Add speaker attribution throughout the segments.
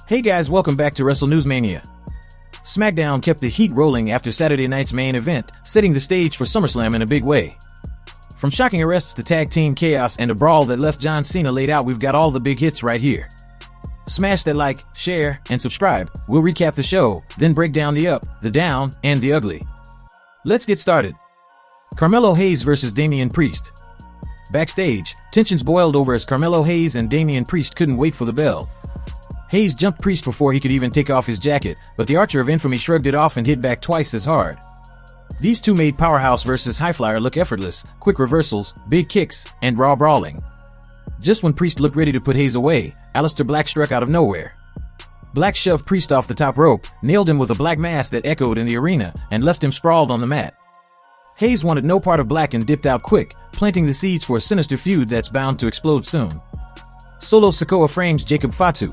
Speaker 1: Hey guys, welcome back to Wrestle News Mania. Smackdown kept the heat rolling after Saturday night's main event, setting the stage for SummerSlam in a big way. From shocking arrests to tag team chaos and a brawl that left John Cena laid out, we've got all the big hits right here. Smash that like, share, and subscribe. We'll recap the show, then break down the up, the down, and the ugly. Let's get started. Carmelo Hayes vs. Damian Priest. Backstage, tensions boiled over as Carmelo Hayes and Damian Priest couldn't wait for the bell. Hayes jumped Priest before he could even take off his jacket, but the Archer of Infamy shrugged it off and hit back twice as hard. These two made Powerhouse vs. Highflyer look effortless, quick reversals, big kicks, and raw brawling. Just when Priest looked ready to put Hayes away, Aleister Black struck out of nowhere. Black shoved Priest off the top rope, nailed him with a black mass that echoed in the arena, and left him sprawled on the mat. Hayes wanted no part of Black and dipped out quick, planting the seeds for a sinister feud that's bound to explode soon. Solo Sikoa frames Jacob Fatu.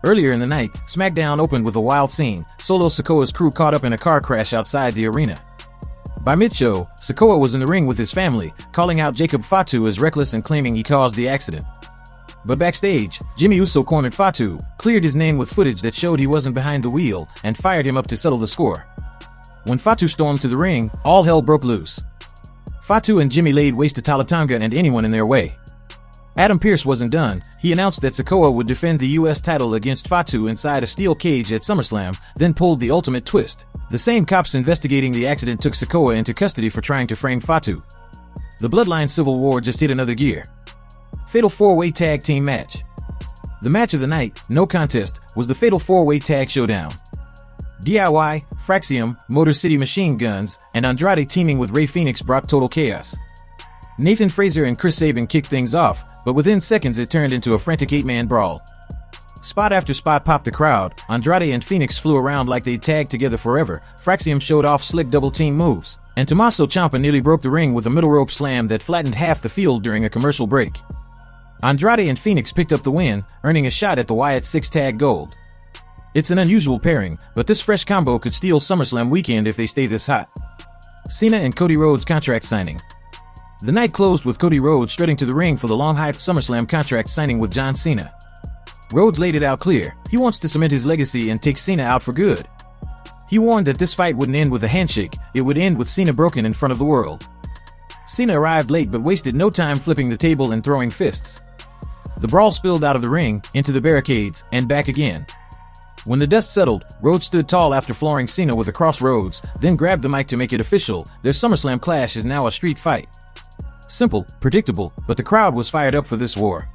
Speaker 1: Earlier in the night, Smackdown opened with a wild scene. Solo Sikoa's crew caught up in a car crash outside the arena. By mid-show, Sikoa was in the ring with his family, calling out Jacob Fatu as reckless and claiming he caused the accident. But backstage, Jimmy Uso cornered Fatu, cleared his name with footage that showed he wasn't behind the wheel, and fired him up to settle the score. When Fatu stormed to the ring, all hell broke loose. Fatu and Jimmy laid waste to Talatanga and anyone in their way. Adam Pearce wasn't done. He announced that Sikoa would defend the US title against Fatu inside a steel cage at SummerSlam, then pulled the ultimate twist. The same cops investigating the accident took Sikoa into custody for trying to frame Fatu. The Bloodline Civil War just hit another gear. Fatal 4-Way Tag Team Match. The match of the night, no contest, was the Fatal 4-Way Tag Showdown. DIY, Fraxium, Motor City Machine Guns, and Andrade teaming with Rey Fenix brought total chaos. Nathan Frazer and Chris Sabin kicked things off, but within seconds it turned into a frantic 8-man brawl. Spot after spot popped the crowd. Andrade and Phoenix flew around like they'd tagged together forever. Fraxium showed off slick double-team moves, and Tommaso Ciampa nearly broke the ring with a middle rope slam that flattened half the field during a commercial break. Andrade and Phoenix picked up the win, earning a shot at the Wyatt 6-tag gold. It's an unusual pairing, but this fresh combo could steal SummerSlam weekend if they stay this hot. Cena and Cody Rhodes contract signing. The night closed with Cody Rhodes strutting to the ring for the long-hyped SummerSlam contract signing with John Cena. Rhodes laid it out clear. He wants to cement his legacy and take Cena out for good. He warned that this fight wouldn't end with a handshake, it would end with Cena broken in front of the world. Cena arrived late but wasted no time flipping the table and throwing fists. The brawl spilled out of the ring, into the barricades, and back again. When the dust settled, Rhodes stood tall after flooring Cena with a crossroads, then grabbed the mic to make it official. Their SummerSlam clash is now a street fight. Simple, predictable, but the crowd was fired up for this war.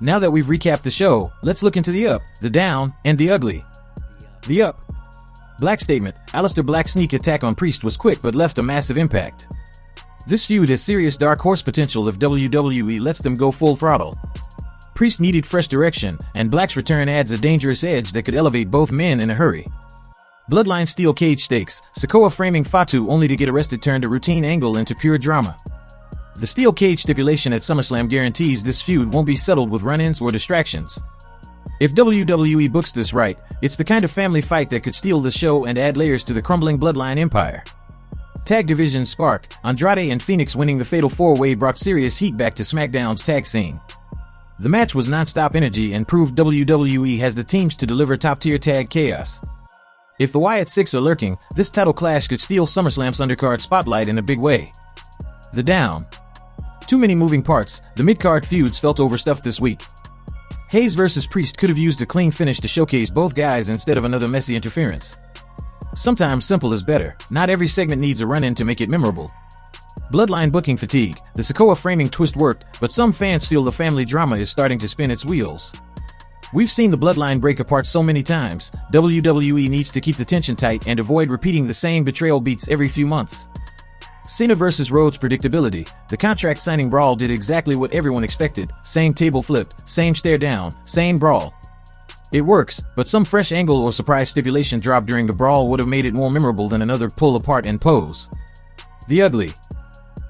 Speaker 1: Now that we've recapped the show, let's look into the up, the down, and the ugly. The up. Black statement. Aleister Black's sneak attack on Priest was quick but left a massive impact. This feud has serious dark horse potential if WWE lets them go full throttle. Priest needed fresh direction, and Black's return adds a dangerous edge that could elevate both men in a hurry. Bloodline steel cage stakes. Sikoa framing Fatu only to get arrested turned a routine angle into pure drama. The steel cage stipulation at SummerSlam guarantees this feud won't be settled with run-ins or distractions. If WWE books this right, it's the kind of family fight that could steal the show and add layers to the crumbling Bloodline empire. Tag division spark. Andrade and Phoenix winning the Fatal 4-Way brought serious heat back to SmackDown's tag scene. The match was non-stop energy and proved WWE has the teams to deliver top-tier tag chaos. If the Wyatt 6 are lurking, this title clash could steal SummerSlam's undercard spotlight in a big way. The down. Too many moving parts. The mid-card feuds felt overstuffed this week. Hayes vs. Priest could have used a clean finish to showcase both guys instead of another messy interference. Sometimes simple is better. Not every segment needs a run-in to make it memorable. Bloodline booking fatigue. The Sikoa framing twist worked, but some fans feel the family drama is starting to spin its wheels. We've seen the Bloodline break apart so many times. WWE needs to keep the tension tight and avoid repeating the same betrayal beats every few months. Cena vs. Rhodes predictability. The contract signing brawl did exactly what everyone expected. Same table flip, same stare down, same brawl. It works, but some fresh angle or surprise stipulation drop during the brawl would have made it more memorable than another pull apart and pose. The ugly.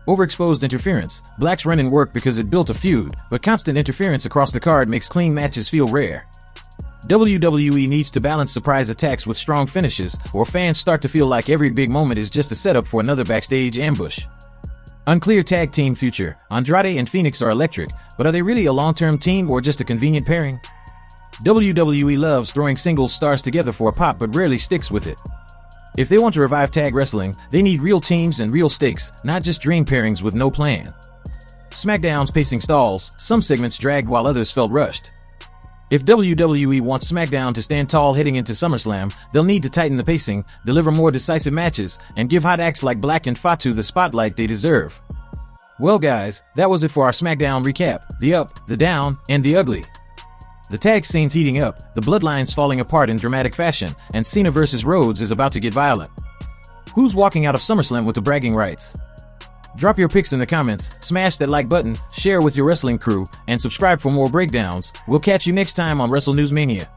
Speaker 1: Overexposed interference. Black's run-in worked because it built a feud, but constant interference across the card makes clean matches feel rare. WWE needs to balance surprise attacks with strong finishes, or fans start to feel like every big moment is just a setup for another backstage ambush. Unclear tag team future. Andrade and Phoenix are electric, but are they really a long-term team or just a convenient pairing? WWE loves throwing single stars together for a pop but rarely sticks with it. If they want to revive tag wrestling, they need real teams and real stakes, not just dream pairings with no plan. SmackDown's pacing stalls, some segments dragged while others felt rushed. If WWE wants SmackDown to stand tall heading into SummerSlam, they'll need to tighten the pacing, deliver more decisive matches, and give hot acts like Black and Fatu the spotlight they deserve. Well guys, that was it for our SmackDown recap, the up, the down, and the ugly. The tag scene's heating up, the Bloodline's falling apart in dramatic fashion, and Cena vs. Rhodes is about to get violent. Who's walking out of SummerSlam with the bragging rights? Drop your picks in the comments, smash that like button, share with your wrestling crew, and subscribe for more breakdowns. We'll catch you next time on Wrestle News Mania.